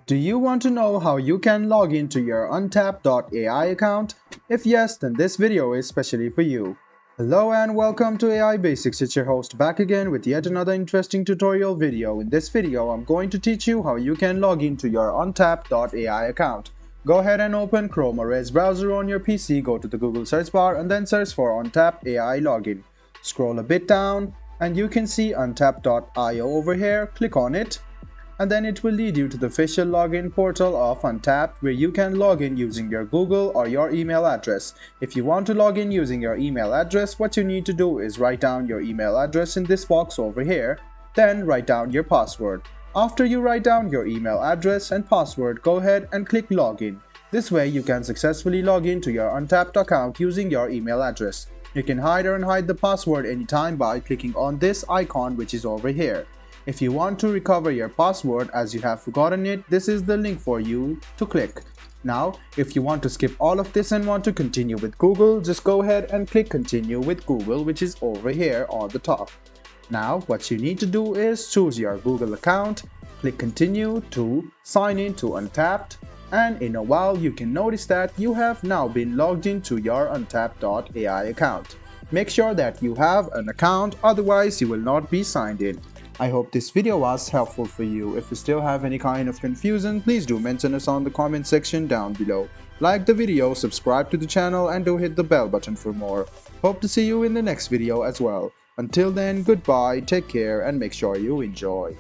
Do you want to know how you can log into your untapped.ai account? If yes, then this video is specially for you. Hello and welcome to AI Basics. It's your host back again with yet another interesting tutorial video. In this video, I'm going to teach you how you can log into your untapped.ai account. Go ahead and open Chrome or Edge browser on your PC, go to the Google search bar and then search for untapped.ai login. Scroll a bit down and you can see untapped.io over here. Click on it. And then it will lead you to the official login portal of Untapped, where you can log in using your Google or your email address. If you want to log in using your email address, what you need to do is write down your email address in this box over here, then write down your password. After you write down your email address and password, go ahead and click login. This way you can successfully log into your Untapped account using your email address. You can hide or unhide the password anytime by clicking on this icon which is over here. If you want to recover your password as you have forgotten it, this is the link for you to click. Now, if you want to skip all of this and want to continue with Google, just go ahead and click continue with Google, which is over here on the top. Now, what you need to do is choose your Google account, click continue to sign in to Untapped, and in a while you can notice that you have now been logged into your untapped.ai account. Make sure that you have an account, otherwise you will not be signed in. I hope this video was helpful for you. If you still have any kind of confusion, please do mention us on the comment section down below. Like the video, subscribe to the channel and do hit the bell button for more. Hope to see you in the next video as well. Until then, goodbye, take care and make sure you enjoy.